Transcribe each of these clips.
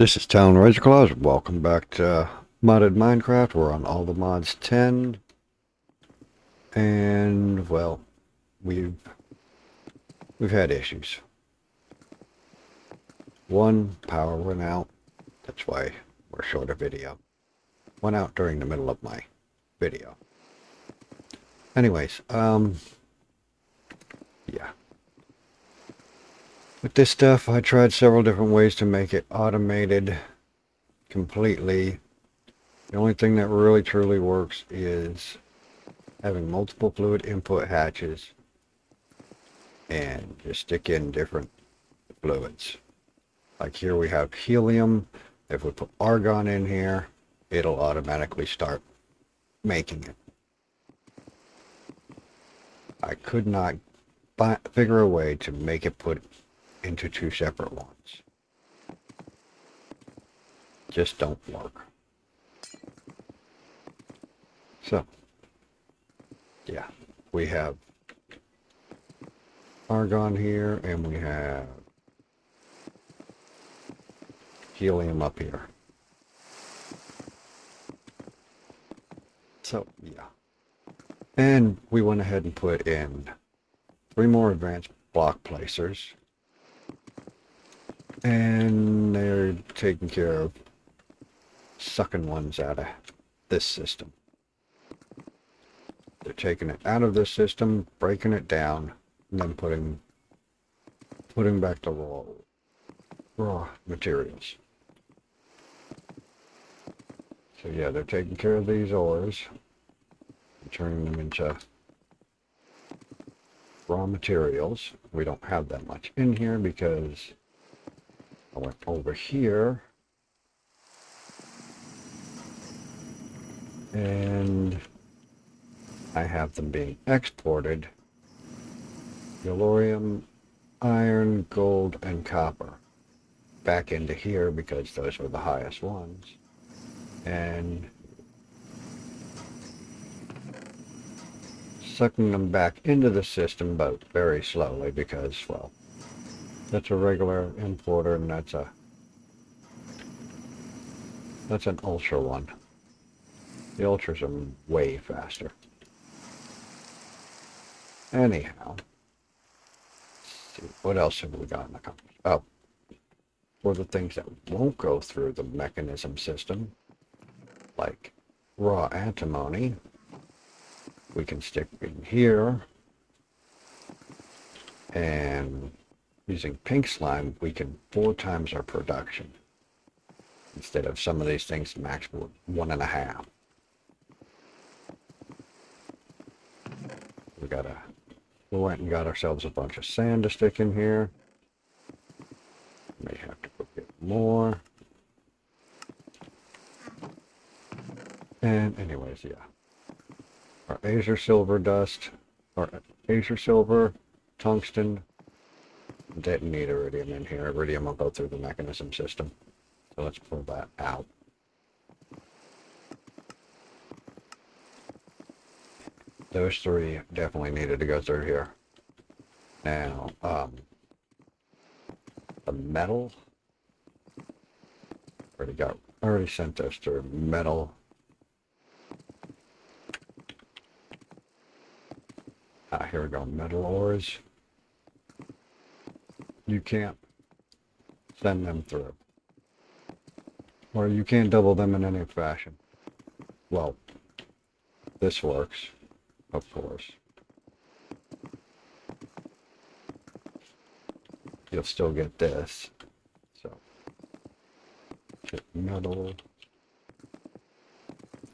This is Town Razor Claws. Welcome back to Modded Minecraft. We're on all the mods 10. And, well, we've had issues. One, power went out. That's why we're short a video. Went out during the middle of my video. Anyways, yeah. With this stuff, I tried several different ways to make it automated completely. The only thing that really truly works is having multiple fluid input hatches and just stick in different fluids. Like here we have helium. If we put argon in here, it'll automatically start making it. I could not figure a way to make it put into two separate ones. Just don't work. So, yeah, we have argon here and we have helium up here. So, yeah. And we went ahead and put in 3 more advanced block placers. And they're taking care of sucking ones out of this system. They're taking it out of this system, breaking it down, and then putting back the raw materials. So yeah, they're taking care of these ores and turning them into raw materials. We don't have that much in here because I went over here and I have them being exported: yellorium, iron, gold, and copper back into here because those were the highest ones, and sucking them back into the system, but very slowly because, well, that's a regular importer and that's an ultra one. The ultras are way faster. Anyhow, let's see, what else have we got in the company? Oh, for the things that won't go through the mechanism system, like raw antimony, we can stick in here, and using pink slime, we can 4 times our production instead of some of these things max 1.5. We went and got ourselves a bunch of sand to stick in here. May have to go get more. And anyways, yeah. Our azure silver dust, or azure silver, tungsten, didn't need iridium in here. Iridium will go through the mechanism system. So let's pull that out. Those 3 definitely needed to go through here. Now, the metal, already sent those through. Metal. Here we go. Metal ores. You can't send them through. Or you can't double them in any fashion. Well, this works, of course. You'll still get this. So, get metal.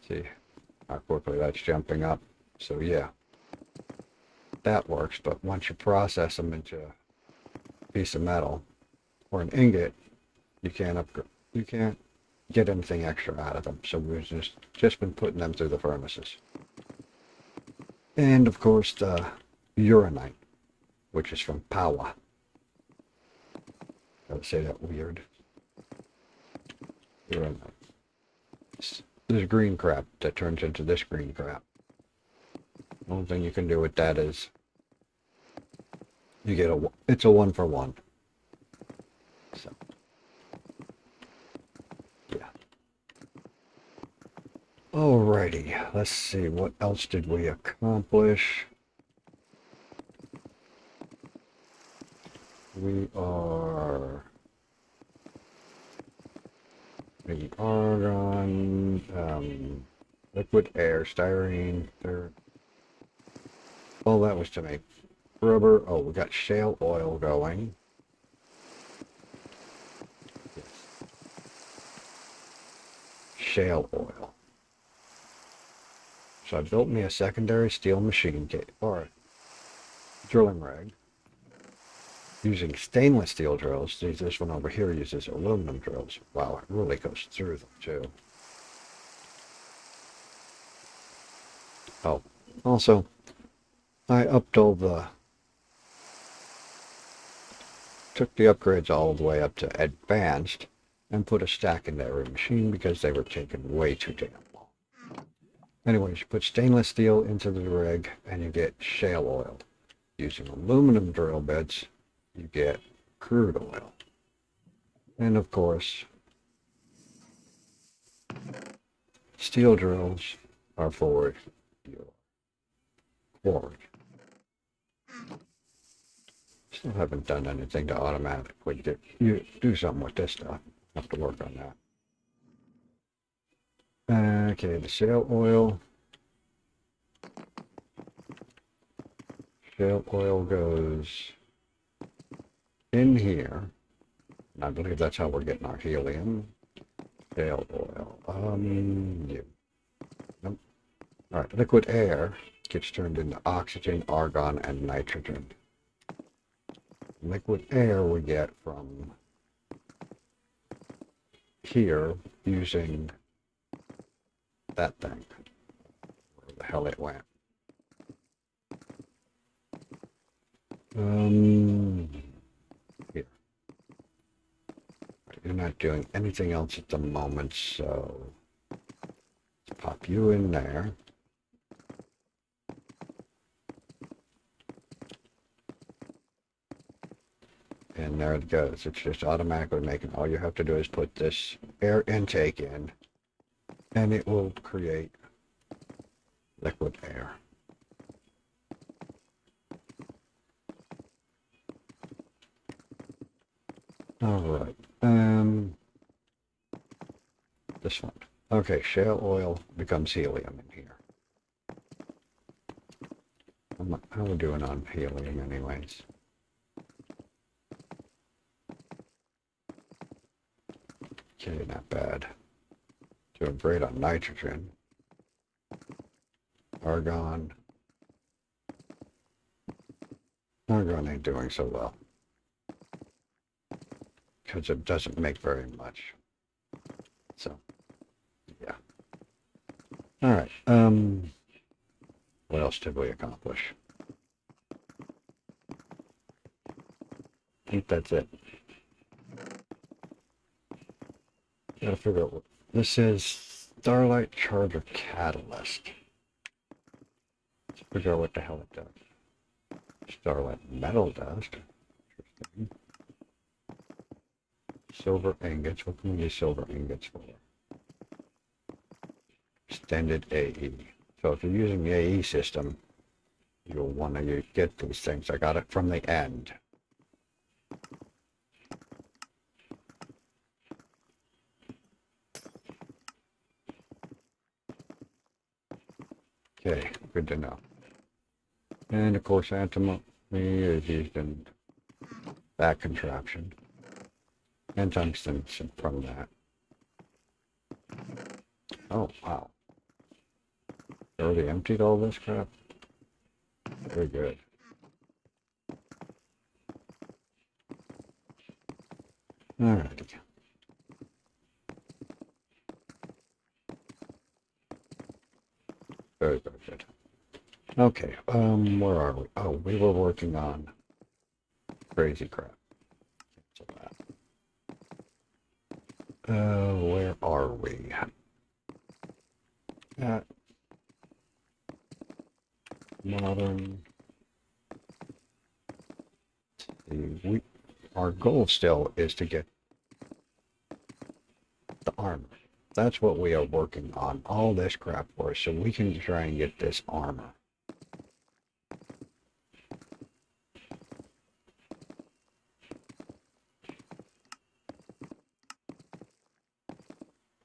See how quickly that's jumping up. So yeah, that works. But once you process them into a piece of metal or an ingot, you can't upgrade. You can't get anything extra out of them. So we've just been putting them through the furnaces. And of course the uranite, which is from Power. I would say that weird. Uranite. This green crap that turns into this green crap. The only thing you can do with that is you get it's a 1-for-1. So Alrighty, let's see, what else did we accomplish? We are the argon, liquid air, styrene, there. All that was to make rubber. Oh, we got shale oil going. Yes. Shale oil. So I built me a secondary steel machine kit, or drilling rig, using stainless steel drills. See, this one over here uses aluminum drills. Wow, it really goes through them too. Oh, also, I upped all the, took the upgrades all the way up to advanced and put a stack in every machine because they were taking way too damn long. Anyways, you put stainless steel into the rig and you get shale oil. Using aluminum drill bits, you get crude oil. And of course, steel drills are for your quarry. Still haven't done anything to automatically get you do something with this stuff. Have to work on that. Okay, the shale oil. Shale oil goes in here. And I believe that's how we're getting our helium. Shale oil. Yeah. Nope. All right, liquid air gets turned into oxygen, argon, and nitrogen. Liquid air we get from here using that thing. Where the hell it went. Here. You're not doing anything else at the moment, so let's pop you in there. And there it goes. It's just automatically making, all you have to do is put this air intake in, and it will create liquid air. All right. This one. Okay, shale oil becomes helium in here. How are we doing on helium anyways? Okay, not bad. Doing great on nitrogen. Argon. Argon ain't doing so well. Because it doesn't make very much. So, yeah. All right. What else did we accomplish? I think that's it. Gotta figure out what this is. Starlight Charger Catalyst. Let's figure out what the hell it does. Starlight Metal Dust. Interesting. Silver ingots. What can we use silver ingots for? Extended AE. So if you're using the AE system, you'll want to get these things. I got it from the end. Okay, good to know. And of course, antimony is used in that contraption. And tungsten from that. Oh, wow. Already emptied all this crap? Very good. Alright. Very, very good. Okay, where are we? Oh, we were working on crazy crap. Cancel that. Where are we? At modern. Our goal still is to get the armor. That's what we are working on, all this crap for, so we can try and get this armor.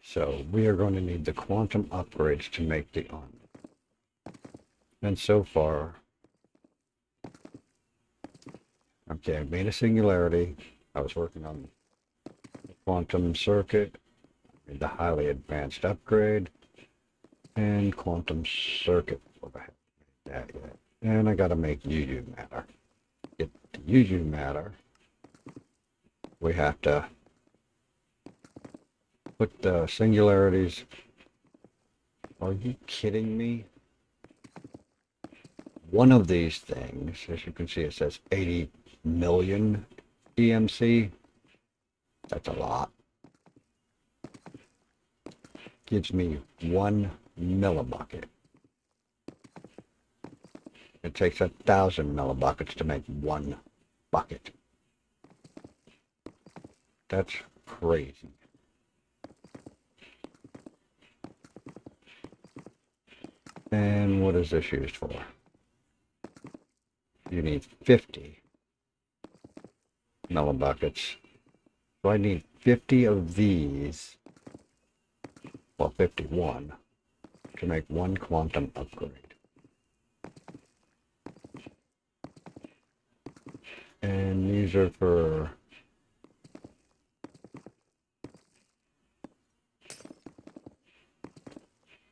So we are going to need the quantum upgrades to make the armor. And so far, okay, I made a singularity. I was working on the quantum circuit, made the highly advanced upgrade, and quantum circuit. Oh, I haven't made that yet. And I got to make UU matter. Get the UU matter. We have to put the singularities. Are you kidding me? One of these things, as you can see, it says 80 million EMC. That's a lot. Gives me 1 millibucket. It takes 1,000 millibuckets to make 1 bucket. That's crazy. And what is this used for? You need 50 millibuckets. So I need 50 of these, well, 51, to make 1 quantum upgrade. And these are for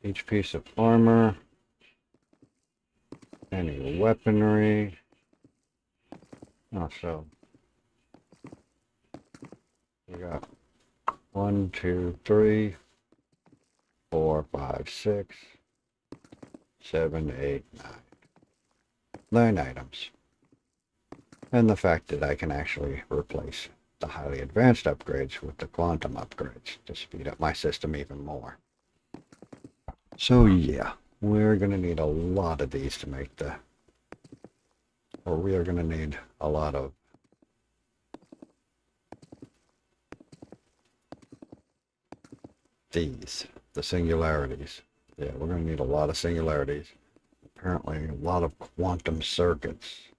each piece of armor, any weaponry. Oh, so we got 1, 2, 3, 4, 5, 6, 7, 8, 9 items. And the fact that I can actually replace the highly advanced upgrades with the quantum upgrades to speed up my system even more. So yeah, we're going to need a lot of these to make the, or we are going to need a lot of these, the singularities. Yeah, we're going to need a lot of singularities. Apparently a lot of quantum circuits.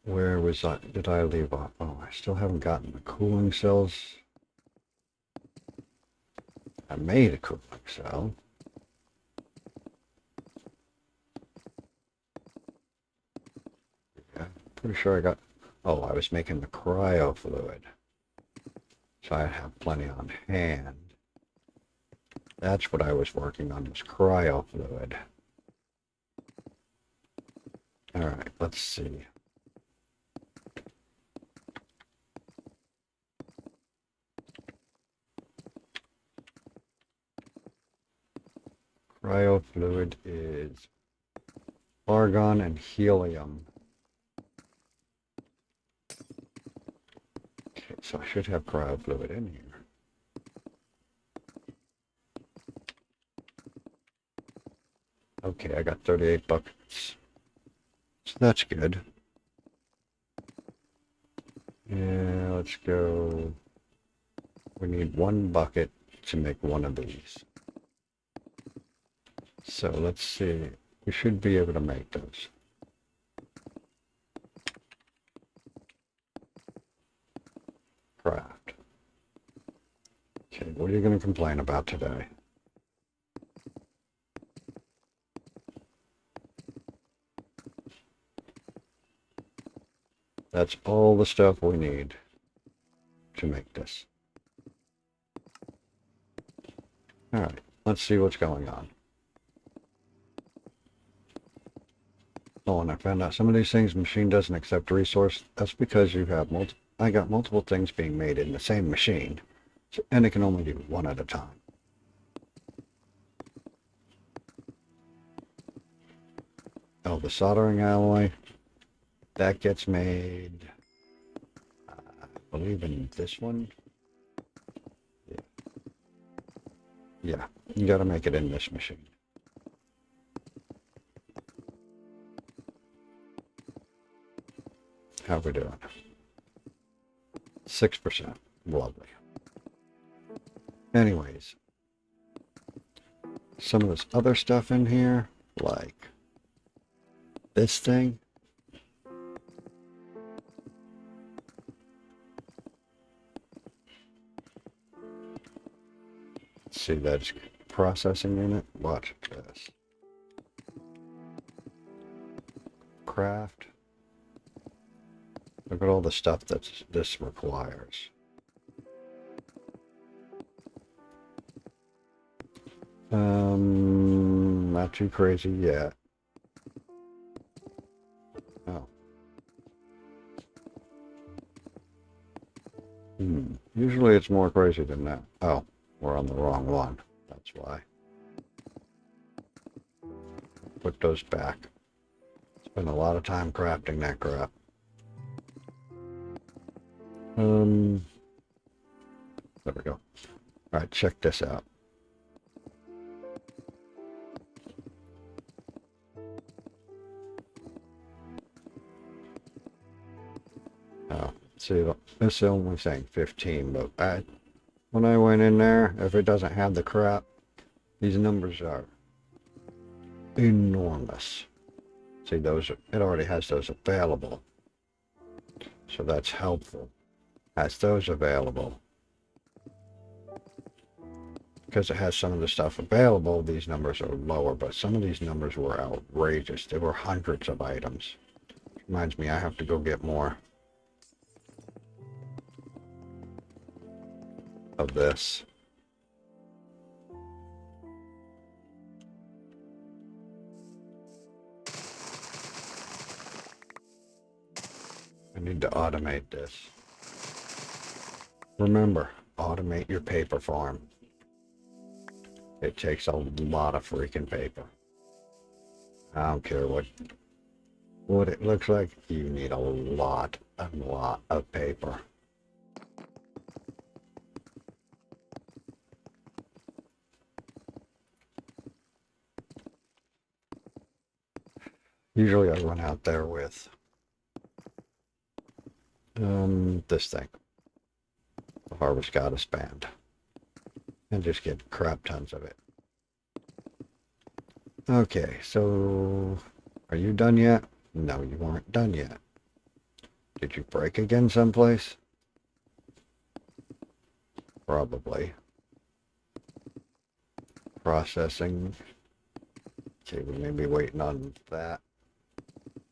Where was I? Did I leave off? Oh, I still haven't gotten the cooling cells. I made a cooling cell. Yeah, pretty sure I got, oh, I was making the cryo fluid. So I have plenty on hand. That's what I was working on, was cryo fluid. All right, let's see. Cryo fluid is argon and helium. Okay, so I should have cryo fluid in here. Okay, I got 38 buckets. So that's good. Yeah, let's go. We need 1 bucket to make 1 of these. So let's see. We should be able to make those. Craft. Okay, what are you going to complain about today? That's all the stuff we need to make this. All right, let's see what's going on. Oh, and I found out some of these things the machine doesn't accept resource. That's because you have I got multiple things being made in the same machine, and it can only do 1 at a time. Oh, the soldering alloy, that gets made, I believe in this one. Yeah, yeah, you got to make it in this machine. How we doing? 6%. Lovely. Anyways, some of this other stuff in here, like this thing. See, that's processing unit. Watch this. Craft. Look at all the stuff that this requires. Not too crazy yet. Oh. Usually it's more crazy than that. Oh, we're on the wrong one. That's why. Put those back. Spend a lot of time crafting that crap. There we go. Alright, check this out. Oh, see, this is only saying 15, but when I went in there, if it doesn't have the crap, these numbers are enormous. See, those, it already has those available. So that's helpful. Has those available. Because it has some of the stuff available, these numbers are lower, but some of these numbers were outrageous. There were hundreds of items. Reminds me, I have to go get more of this. I need to automate this. Remember, automate your paper farm. It takes a lot of freaking paper. I don't care what it looks like. You need a lot of paper. Usually I run out there with this thing, the Harvest Goddess Band, and just get crap tons of it. Okay, so are you done yet? No, you weren't done yet. Did you break again someplace? Probably. Processing. Okay, we may be waiting on that.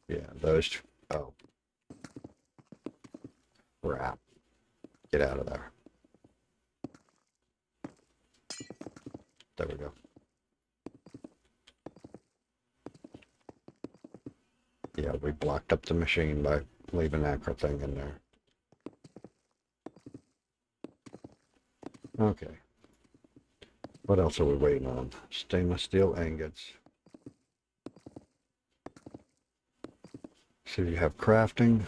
Yeah, those. Oh. Crap. Get out of there. There we go. Yeah, we blocked up the machine by leaving that thing in there. Okay. What else are we waiting on? Stainless steel ingots. So you have crafting,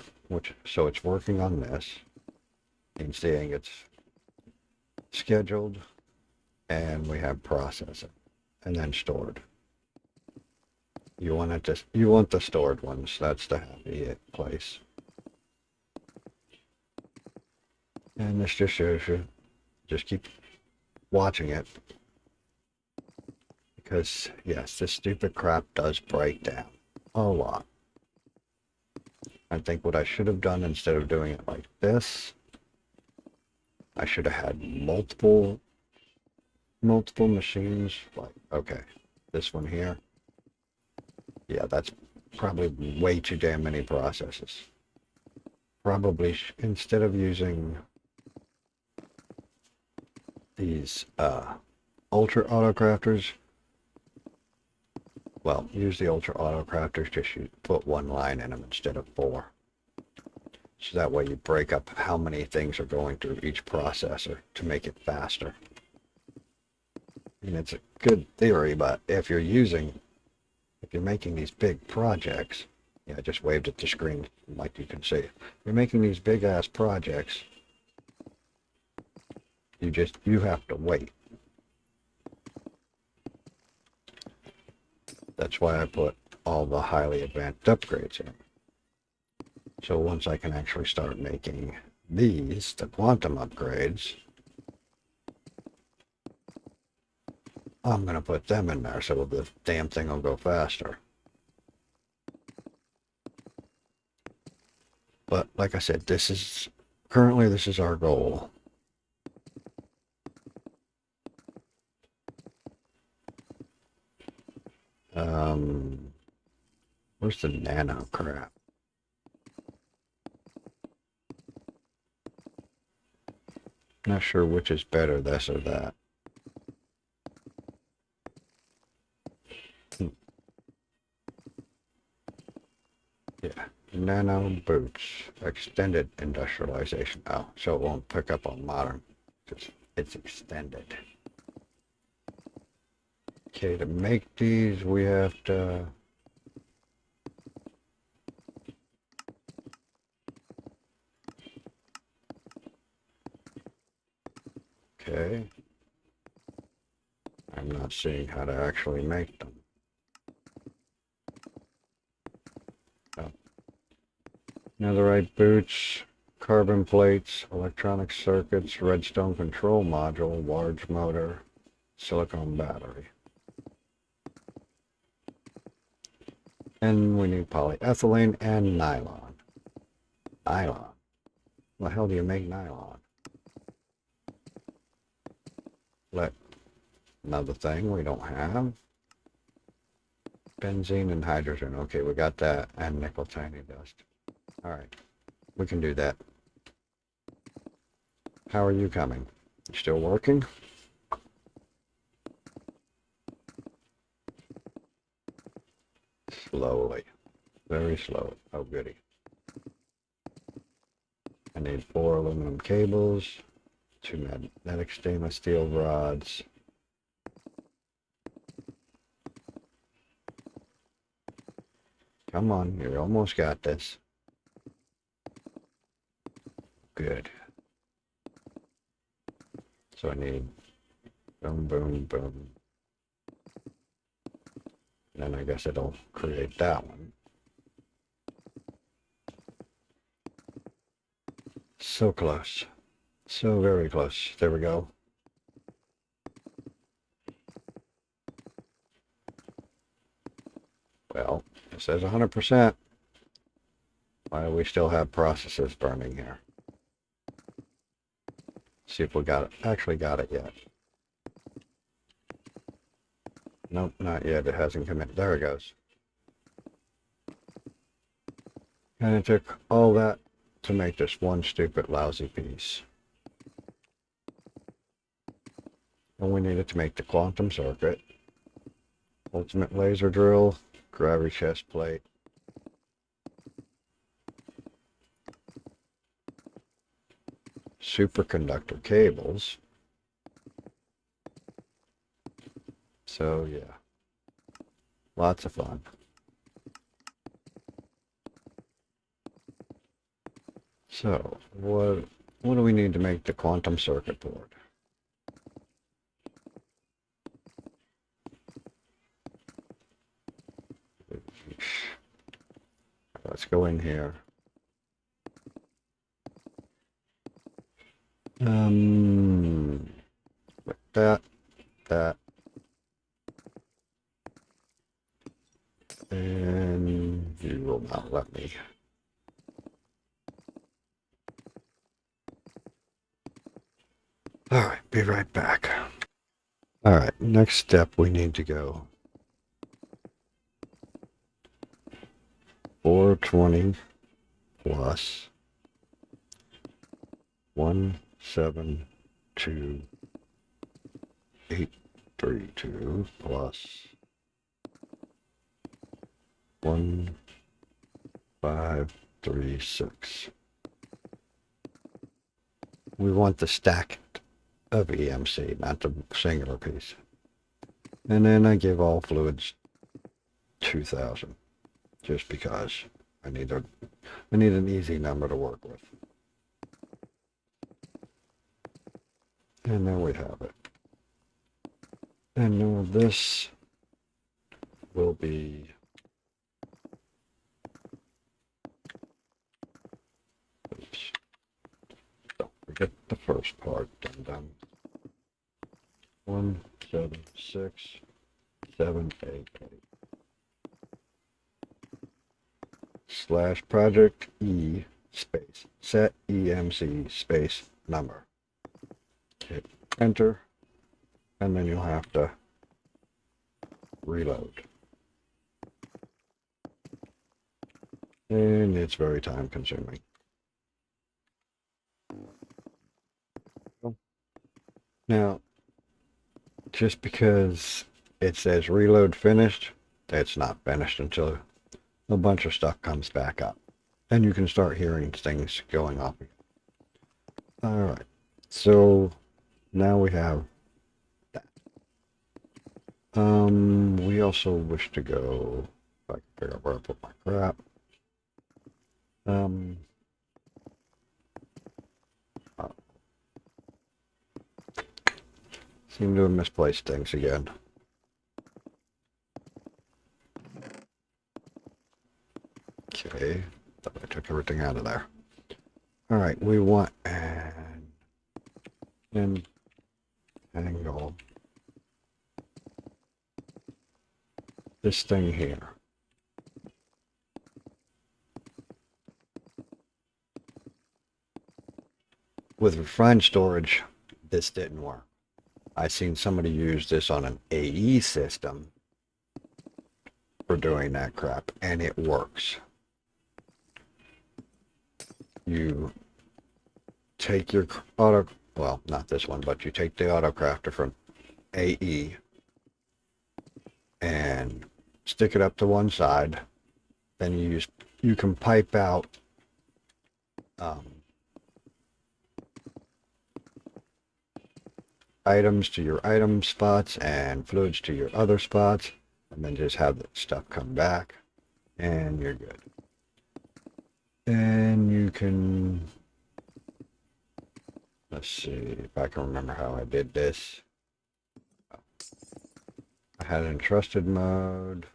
so it's working on this. Means the ingots scheduled, and we have processing, and then stored. You want the stored ones. That's the happy place. And this just shows you. Just keep watching it, because yes, this stupid crap does break down a lot. I think what I should have done, instead of doing it like this, I should have had multiple machines. Like, okay, this one here. Yeah, that's probably way too damn many processes. Probably instead of using these ultra autocrafters, well, use the ultra autocrafters, just put one line in them instead of 4. So that way you break up how many things are going through each processor to make it faster. And it's a good theory, but if you're making these big projects, yeah, I just waved at the screen like you can see. If you're making these big ass projects, you have to wait. That's why I put all the highly advanced upgrades in. So once I can actually start making these, the quantum upgrades, I'm going to put them in there so the damn thing will go faster. But like I said, currently this is our goal. Where's the nano crap? Not sure which is better, this or that. Yeah, nano boots, extended industrialization. Oh, so it won't pick up on modern. It's extended. Okay, to make these, we have to... Okay. I'm not seeing how to actually make them. Oh. Netherite boots, carbon plates, electronic circuits, redstone control module, large motor, silicone battery. And we need polyethylene and nylon. Nylon? The hell do you make nylon? Another thing we don't have. Benzene and hydrogen. Okay, we got that. And nickel tiny dust. Alright, we can do that. How are you coming? You still working? Slowly. Very slowly. Oh, goody. I need 4 aluminum cables, 2 magnetic stainless steel rods. Come on, you almost got this. Good. So I need boom, boom, boom. And then I guess it'll create that one. So close. So very close. There we go. Well, it says 100%. Why do we still have processes burning here? See if we got it. Actually got it yet. Nope, not yet. It hasn't come in. There it goes. And it took all that to make this one stupid lousy piece. And we needed to make the quantum circuit, ultimate laser drill, gravity chest plate, superconductor cables. So yeah, lots of fun. So what do we need to make the quantum circuit board? Let's go in here. Like that, and you will not let me. All right, be right back. All right, next step, we need to go 420 plus 172832 plus 1536. We want the stack of EMC, not the singular piece. And then I give all fluids 2000, just because I need an easy number to work with. And there we have it. And now this will be get the first part done. 1, 7, 6, 7, 8, 8. Slash ProjectE space set EMC space number. Hit enter, and then you'll have to reload. And it's very time consuming. Now, just because it says reload finished, it's not finished until a bunch of stuff comes back up. And you can start hearing things going off. Alright, so now we have that. We also wish to go, if I can figure out where I put my crap. Seem to have misplaced things again. Okay, thought I took everything out of there. Alright, we want an angle. This thing here. With refined storage, this didn't work. I seen somebody use this on an AE system for doing that crap, and it works. You take your well, not this one, but you take the Autocrafter from AE and stick it up to one side. Then you can pipe out items to your item spots and fluids to your other spots, and then just have the stuff come back, and you're good. And you can, let's see if I can remember how I did this. I had it in trusted mode.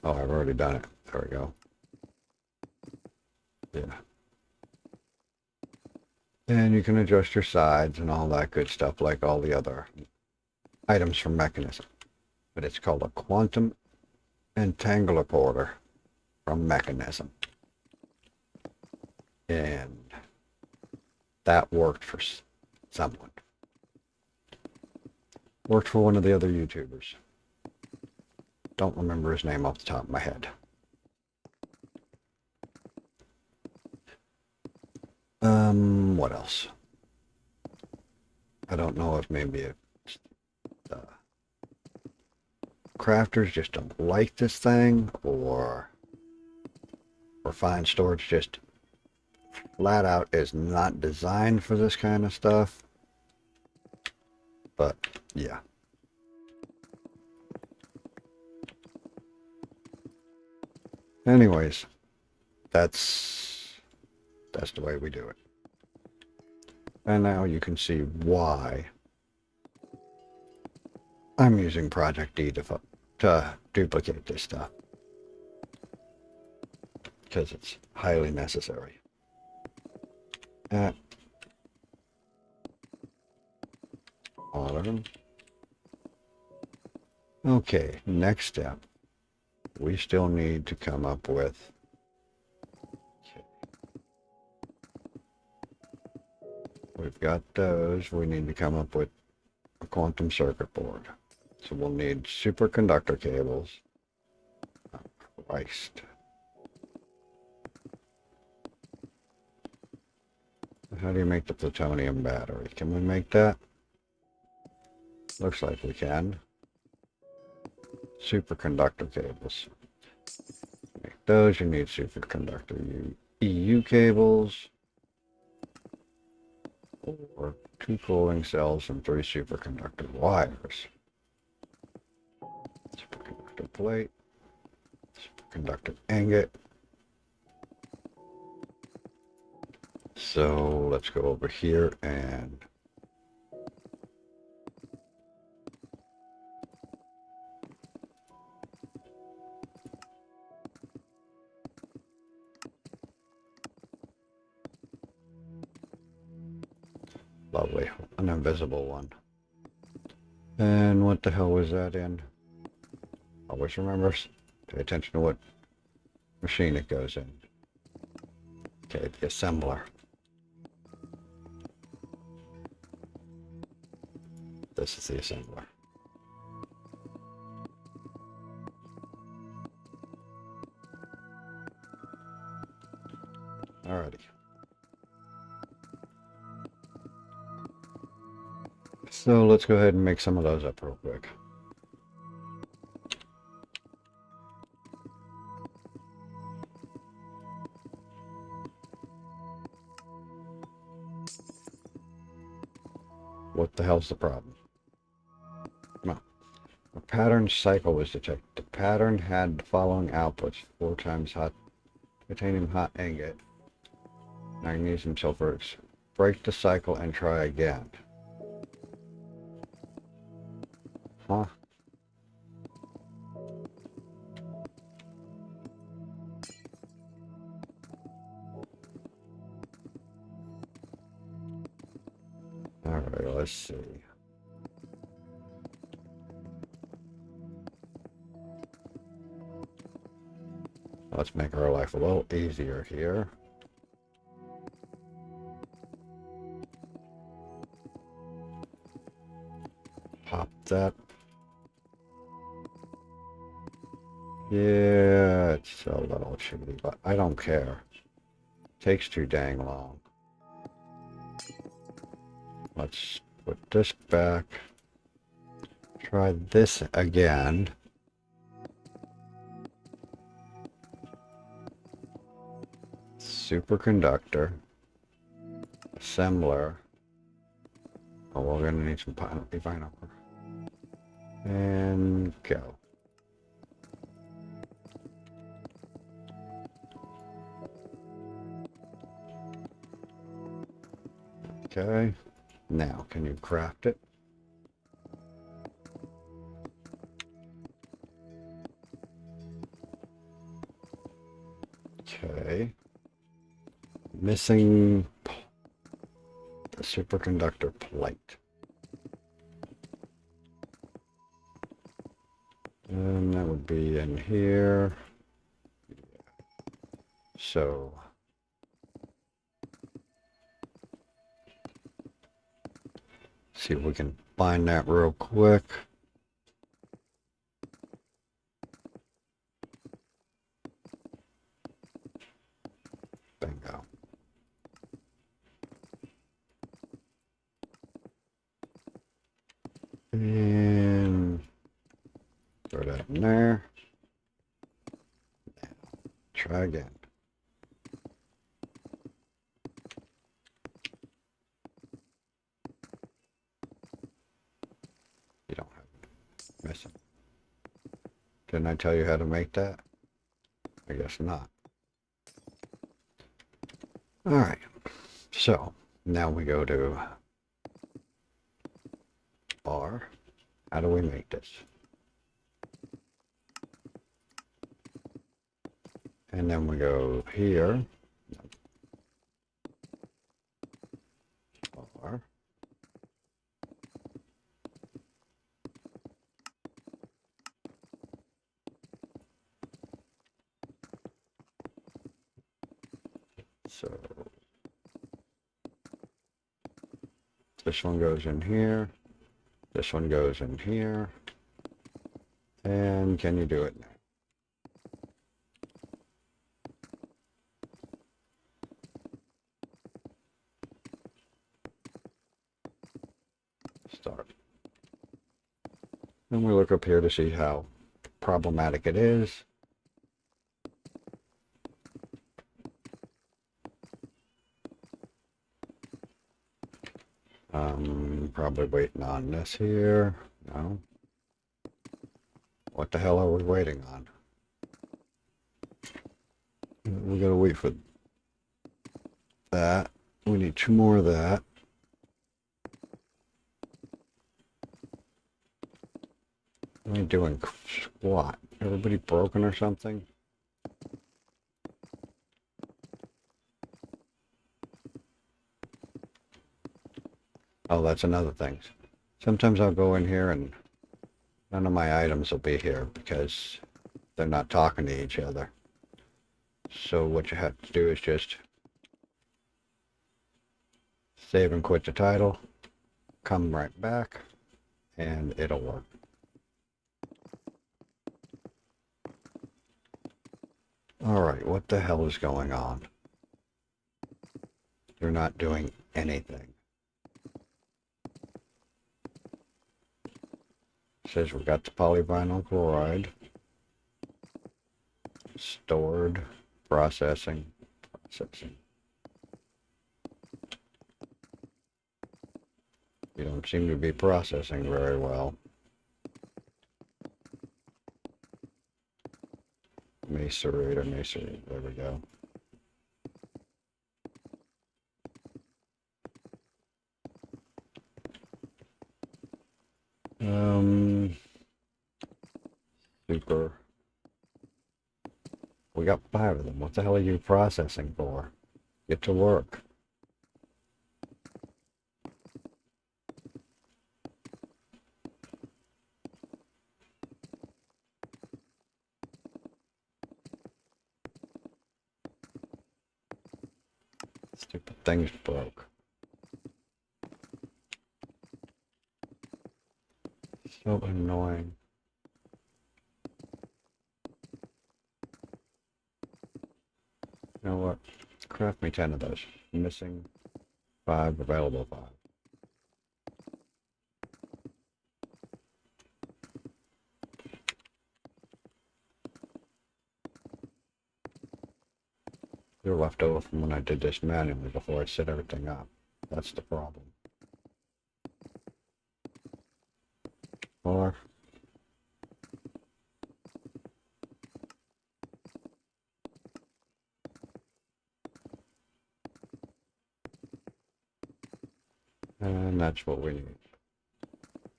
Oh, I've already done it. There we go. Yeah. And you can adjust your sides and all that good stuff like all the other items from Mechanism. But it's called a quantum entangler porter from Mechanism. And that worked for someone. Worked for one of the other YouTubers. Don't remember his name off the top of my head. What else? I don't know if maybe it's crafters just don't like this thing, or refined storage just flat out is not designed for this kind of stuff. But yeah. Anyways, that's the way we do it. And now you can see why I'm using ProjectE to duplicate this stuff. Because it's highly necessary. Autumn. Okay, next step. We still need to come up with we've got those. We need to come up with a quantum circuit board. So we'll need superconductor cables. Oh, Christ. How do you make the plutonium battery? Can we make that? Looks like we can. Superconductor cables. To make those, you need superconductor EU cables. Or 2 cooling cells and 3 superconductor wires. Superconductor plate. Superconductor ingot. So let's go over here and Lovely. An invisible one. And what the hell was that in? Always remember, pay attention to what machine it goes in. Okay, the assembler. This is the assembler. Alrighty. So let's go ahead and make some of those up real quick. What the hell's the problem? Well, a pattern cycle was detected. The pattern had the following outputs: 4 times hot titanium hot ingot, magnesium sulfur. Break the cycle and try again. Huh? Alright, let's see. Let's make our life a little easier here. Pop that. Yeah, it's a little shitty, but I don't care. Takes too dang long. Let's put this back. Try this again. Superconductor. Assembler. Oh, we're gonna need some vinyl. And go. Okay. Now, can you craft it? Okay. Missing the superconductor plate. And that would be in here. So see if we can find that real quick. Bingo. And throw that in there. Try again. You don't have it. Missing. Didn't I tell you how to make that? I guess not. Alright. So now we go to R. How do we make this? And then we go here. R. So this one goes in here. This one goes in here. And can you do it now? Start. And we look up here to see how problematic it is. Probably waiting on this here. No. What the hell are we waiting on? We gotta wait for that. We need 2 more of that. What are you doing? Squat. Everybody broken or something? Oh, that's another thing. Sometimes I'll go in here and none of my items will be here because they're not talking to each other. So what you have to do is just save and quit the title, come right back, and it'll work. Alright, what the hell is going on? You're not doing anything. It says we got the polyvinyl chloride stored, processing. You don't seem to be processing very well. Macerator, there we go. Super. We got 5 of them. What the hell are you processing for? Get to work. Stupid thing's broke. So annoying. You know what? Craft me 10 of those. Missing 5, available 5. They're left over from when I did this manually before I set everything up. That's the problem. Or and that's what we need.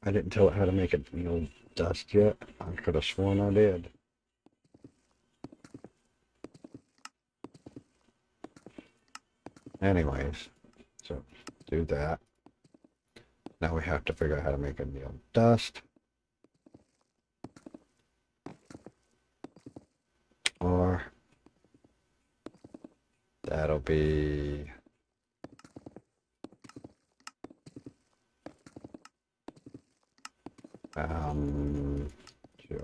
I didn't tell it how to make it dust yet. I could have sworn I did. Anyways, so do that. Now we have to figure out how to make a needle dust. Or that'll be joy.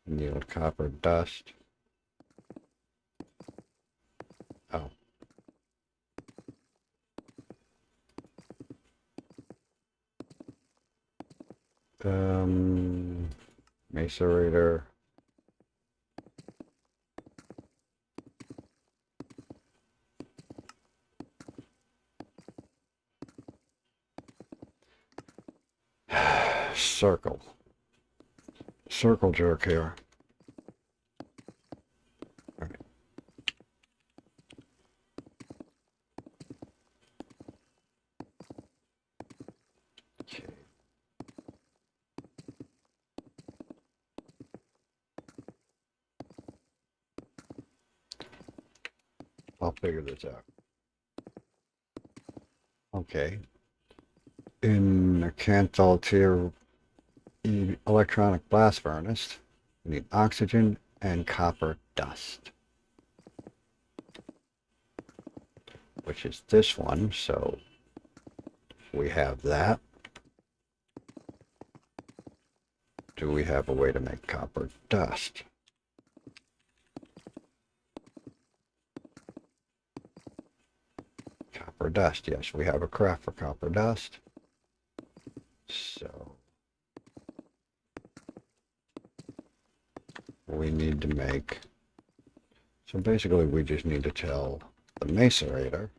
Yield copper dust. Oh. Macerator. Circle jerk here. All right. Okay. I'll figure this out. Okay. In a Canthal tier electronic blast furnace, we need oxygen and copper dust, which is this one. So we have that. Do we have a way to make copper dust? Copper dust, yes, we have a craft for copper dust. So we need to make, so basically we just need to tell the macerator,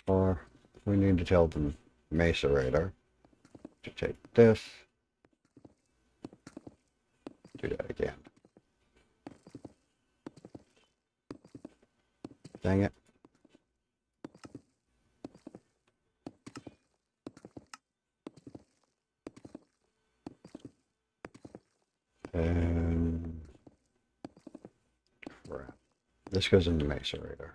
or we need to tell the macerator to take this, do that again. Dang it. this goes in the macerator.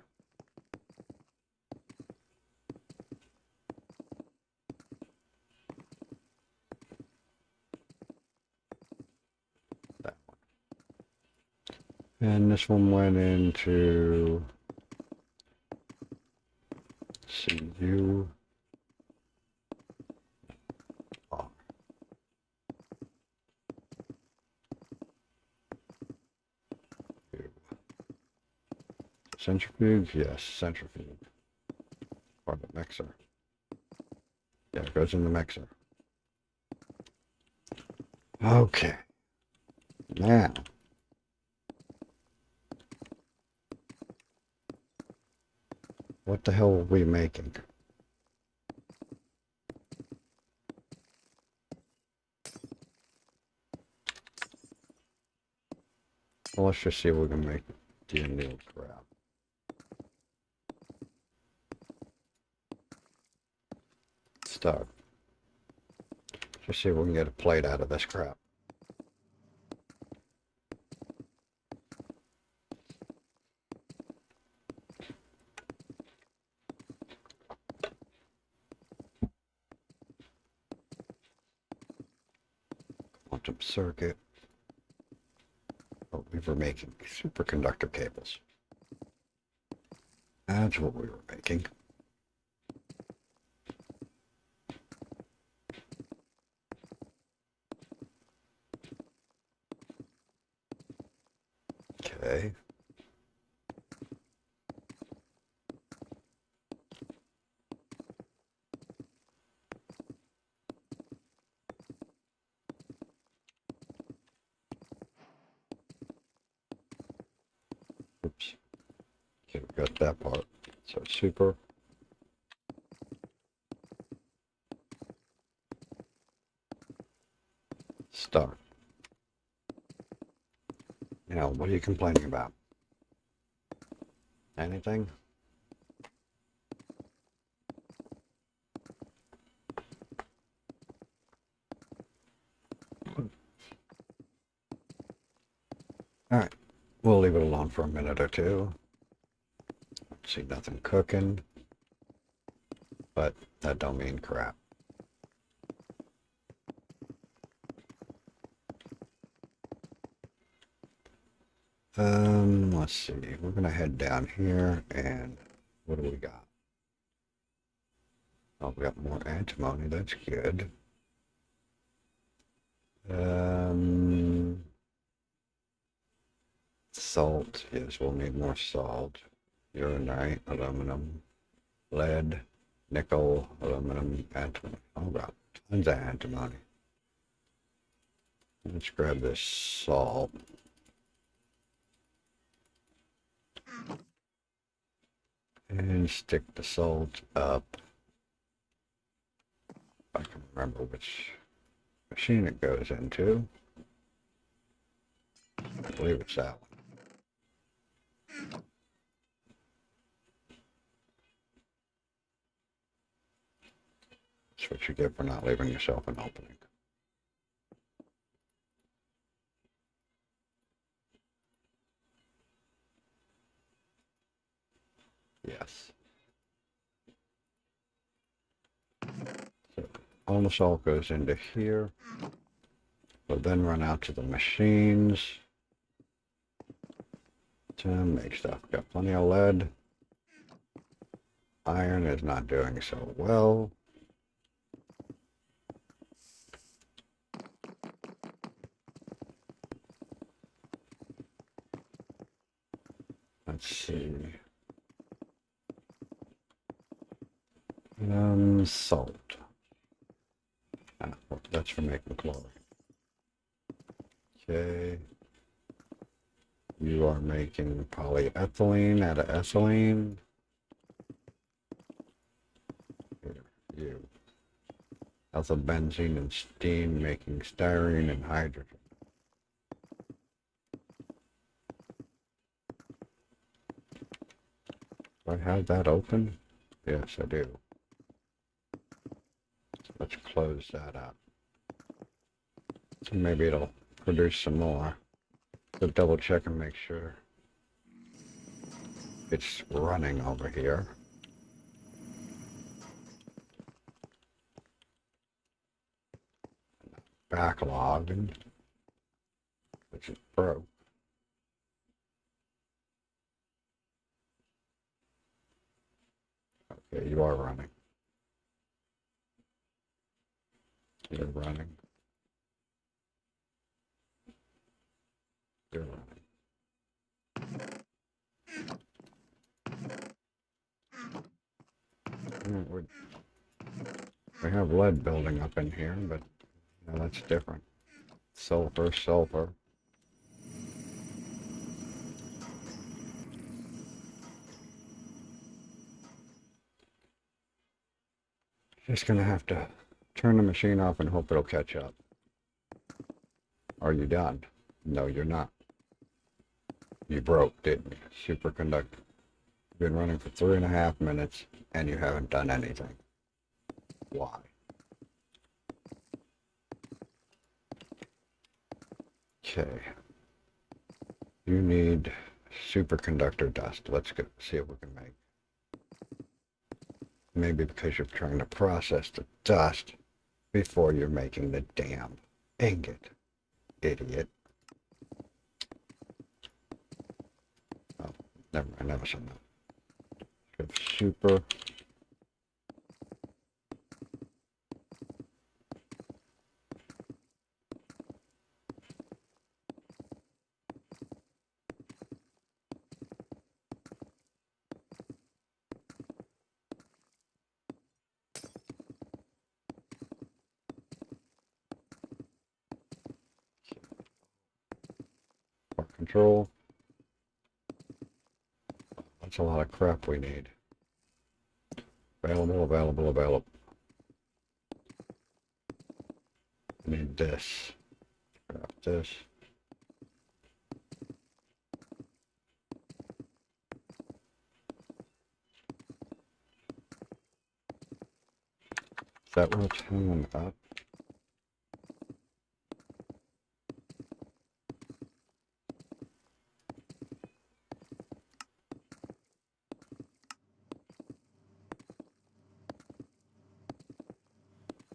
That one. And this one went into CU. Centrifuge? Yes, centrifuge. Or the mixer. Yeah, it goes in the mixer. Okay. Now. What the hell are we making? Well, let's just see if we can make the Indian crap. Start. Just see if we can get a plate out of this crap. Quantum circuit. Oh, we were making superconductor cables. That's what we were making. Okay. Oops. Okay, we got that part. So super. Start. Now, what are you complaining about? Anything? Alright, we'll leave it alone for a minute or two. See nothing cooking, but that don't mean crap. Let's see, we're gonna head down here and what do we got? Oh, we got more antimony, that's good. Salt, yes, we'll need more salt. Uranite, aluminum, lead, nickel, aluminum, antimony. Oh, got tons of antimony. Let's grab this salt. And stick the salt up. I can remember which machine it goes into. I believe it's that one. That's what you get for not leaving yourself an opening. Yes. So all the salt goes into here. We'll then run out to the machines to make stuff. Got plenty of lead. Iron is not doing so well. Let's see. Salt. Well, that's for making chlorine. Okay. You are making polyethylene out of ethylene. Here, you. Also benzene and steam making styrene and hydrogen. Do I have that open? Yes, I do. So let's close that up. So maybe it'll produce some more. So double check and make sure. it's running over here. Backlog, which is broke. Okay, you are running. You're running. You're running. We have lead building up in here, but you know, that's different. Sulfur, sulfur. Just gonna have to turn the machine off and hope it'll catch up. Are you done? No, you're not. You broke, didn't you? Superconductor. You've been running for 3.5 minutes and you haven't done anything. Why? Okay. You need superconductor dust. Let's go see what we can make. Maybe because you're trying to process the dust before you're making the damn ingot. Idiot. Oh, never mind. That was enough. Super. Control. That's a lot of crap we need. Available, available, available. We need this. Grab this. Is that where it's hanging up?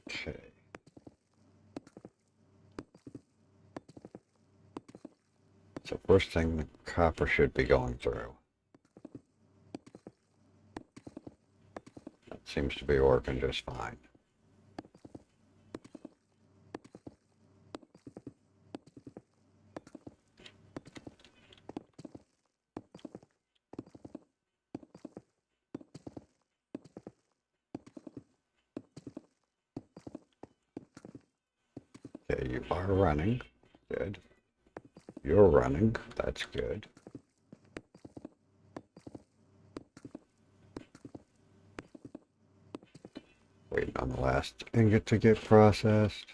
Okay. So first thing, the copper should be going through. That seems to be working just fine. Okay, you are running. Good. You're running. That's good. Waiting on the last ingot to get processed.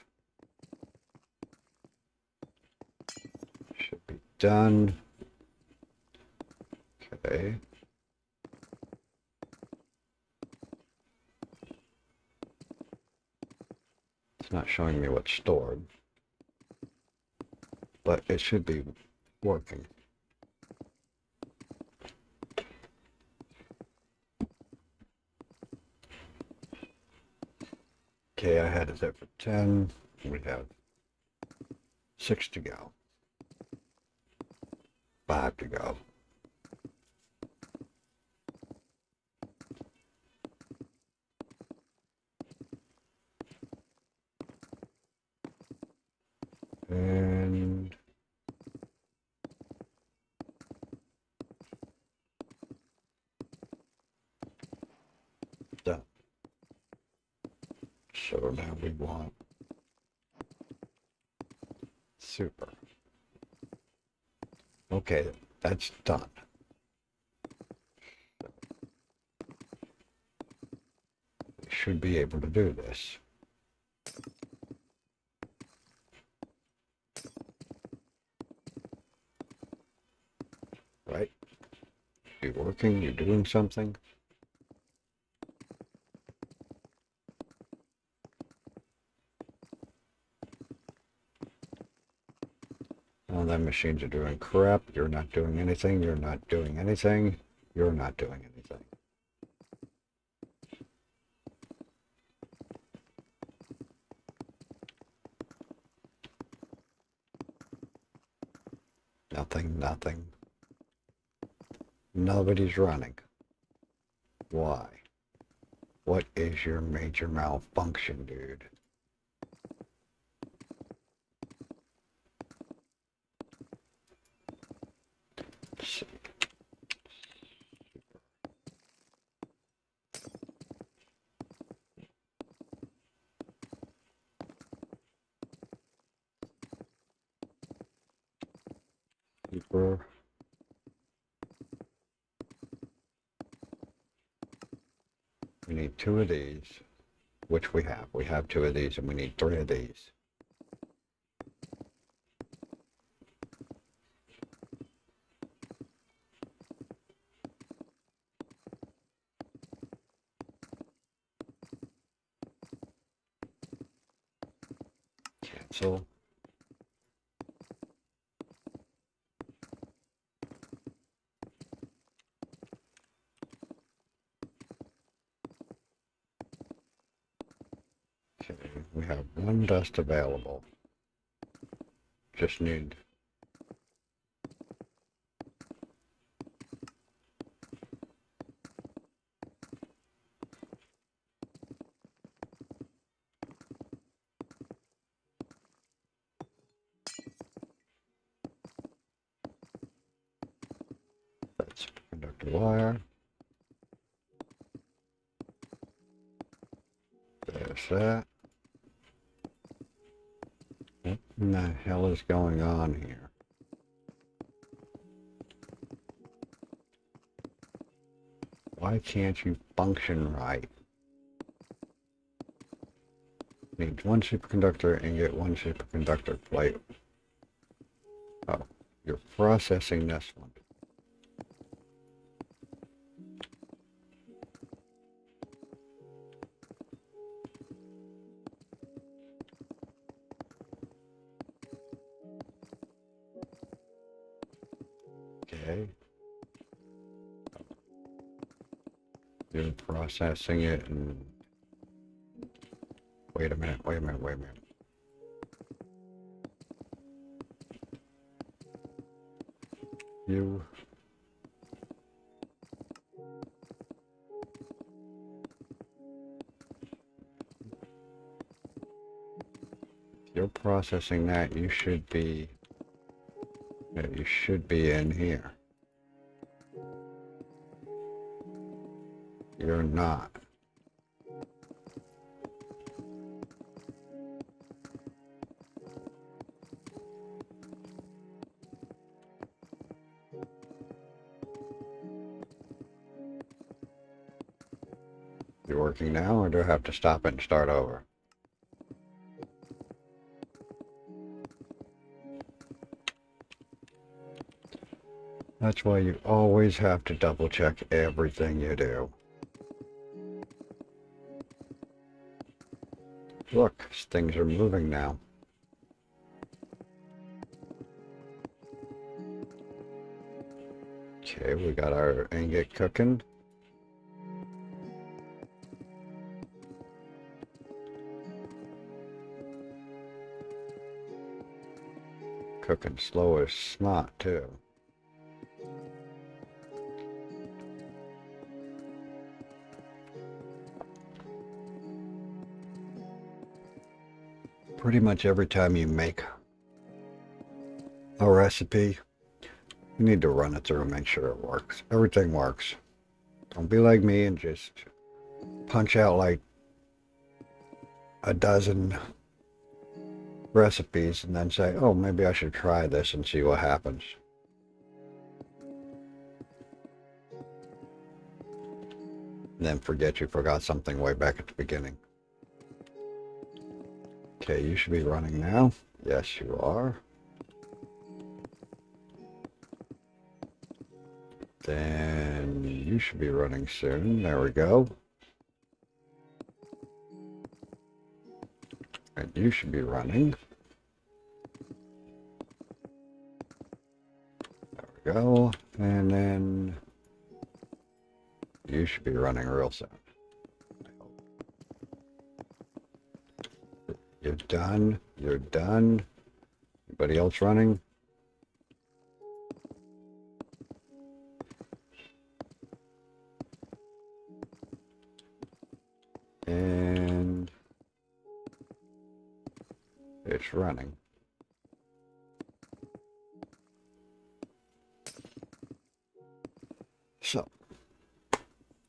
Should be done. Okay. It's not showing me what's stored, but it should be working. Okay, I had it set for 10. We have 6 to go. 5 to go. And done. So now we want super. Okay, that's done. We should be able to do this. Right? You're working, you're doing something. All them machines are doing crap. You're not doing anything. You're not doing anything. You're not doing anything. Nothing, nothing. Nobody's running. Why? What is your major malfunction, dude? Super. We need 2 of these, which we have. We have 2 of these, and we need 3 of these. Cancel. Okay, we have 1 dust available. Just need that's conductor wire. There's that. What in the hell is going on here? Why can't you function right? Needs 1 superconductor ingot, 1 superconductor plate. Oh, you're processing this one. Okay. You're processing it and... Wait a minute, wait a minute, wait a minute. You're processing that, you should be in here. You're not. You working now, or do I have to stop it and start over? That's why you always have to double check everything you do. Look, things are moving now. Okay, we got our ingot cooking. Cooking slow as snot, too. Pretty much every time you make a recipe, you need to run it through and make sure it works. Everything works. Don't be like me and just punch out like a dozen recipes and then say, oh, maybe I should try this and see what happens. And then forget you forgot something way back at the beginning. Okay, you should be running now. Yes, you are. Then you should be running soon. There we go. And you should be running. There we go. And then You should be running real soon. You're done. You're done. Anybody else running? And it's running. So,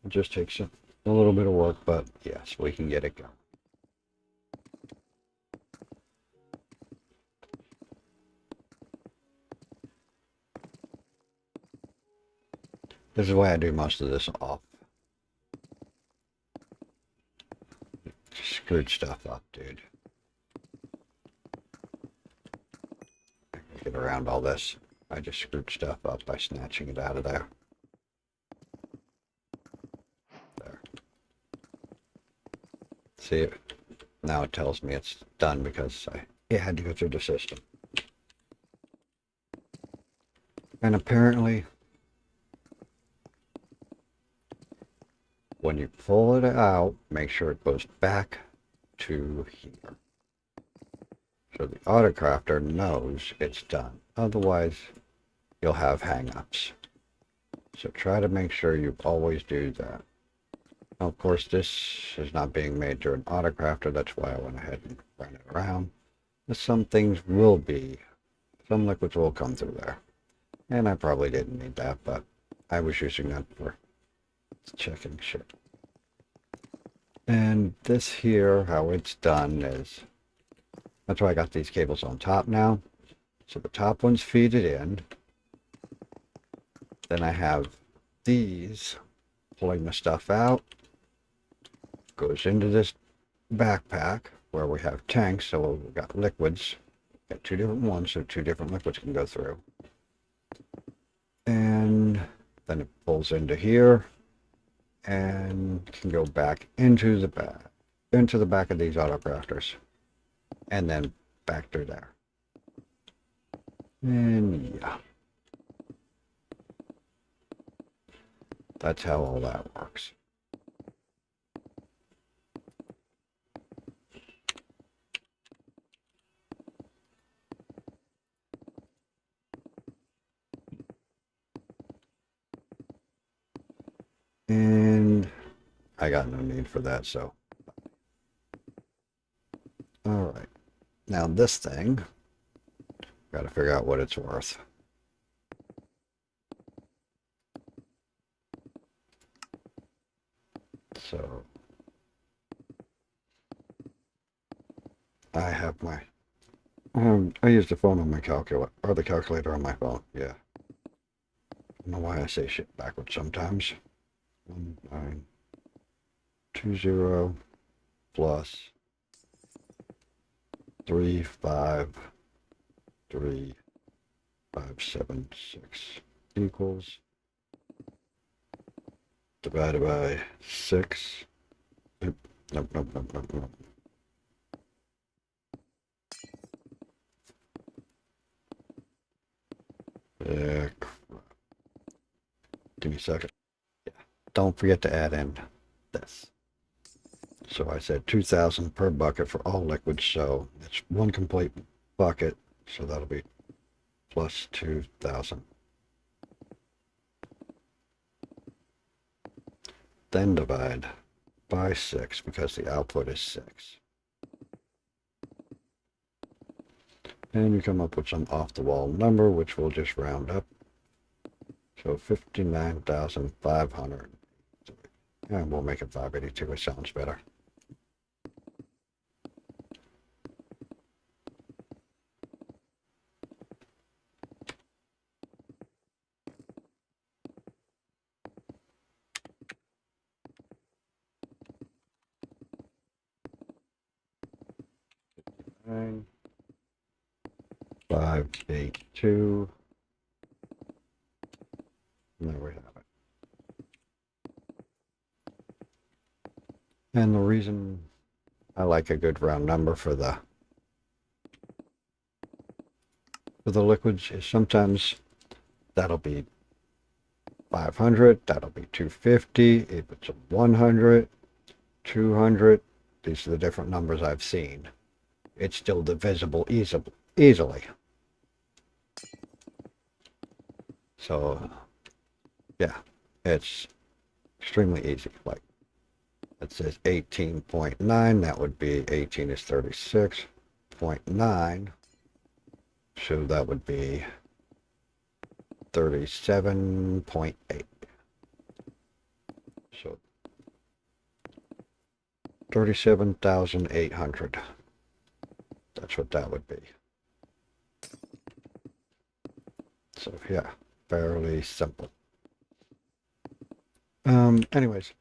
it just takes a little bit of work, but yes, we can get it going. This is the way I do most of this off. Screwed stuff up, dude. I can get around all this. I just screwed stuff up by snatching it out of there. There. See it? Now it tells me it's done because it had to go through the system. And apparently, when you pull it out, make sure it goes back to here. So the Autocrafter knows it's done. Otherwise, you'll have hang-ups. So try to make sure you always do that. Now, of course, this is not being made through an Autocrafter. That's why I went ahead and ran it around. But some things will be. Some liquids will come through there. And I probably didn't need that, but I was using that for checking shit. And this here, how it's done is, that's why I got these cables on top now. So the top ones feed it in. Then I have these pulling the stuff out. Goes into this backpack where we have tanks, so we've got liquids. Got two different ones, so two different liquids can go through. And then it pulls into here and can go back into the back of these Autocrafters, and then back through there. And yeah, that's how all that works. And I got no need for that, so. All right. Now this thing, got to figure out what it's worth. So I have my, I use the phone on my calculator, or the calculator on my phone, yeah. I don't know why I say shit backwards sometimes. 1920 plus 353,576 equals divided by 6. Nope. Yeah, give me a second. Yeah. Don't forget to add in this. So I said 2,000 per bucket for all liquids, so it's one complete bucket, so that'll be plus 2,000. Then divide by 6 because the output is 6. And you come up with some off-the-wall number, which we'll just round up. So 59,500. And we'll make it 582. It sounds better. Nine, 582. And there we have it. And the reason I like a good round number for the liquids is sometimes that'll be 500, that'll be 250. If it's a 100, 200, these are the different numbers I've seen. It's still divisible easily. So, yeah, it's extremely easy. Like, it says 18.9, that would be 18 is 36.9. So that would be 37.8. So 37,800. That's what that would be. So yeah, fairly simple. Anyways,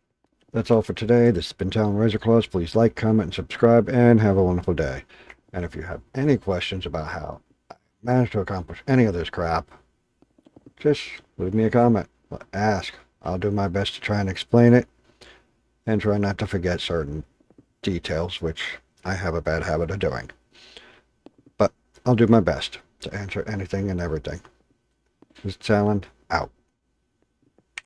that's all for today. This has been Talon Razor Claws. Please like, comment, and subscribe, and have a wonderful day. And if you have any questions about how I managed to accomplish any of this crap, just leave me a comment. Ask. I'll do my best to try and explain it, and try not to forget certain details, which I have a bad habit of doing. But I'll do my best to answer anything and everything. This is Talon, out.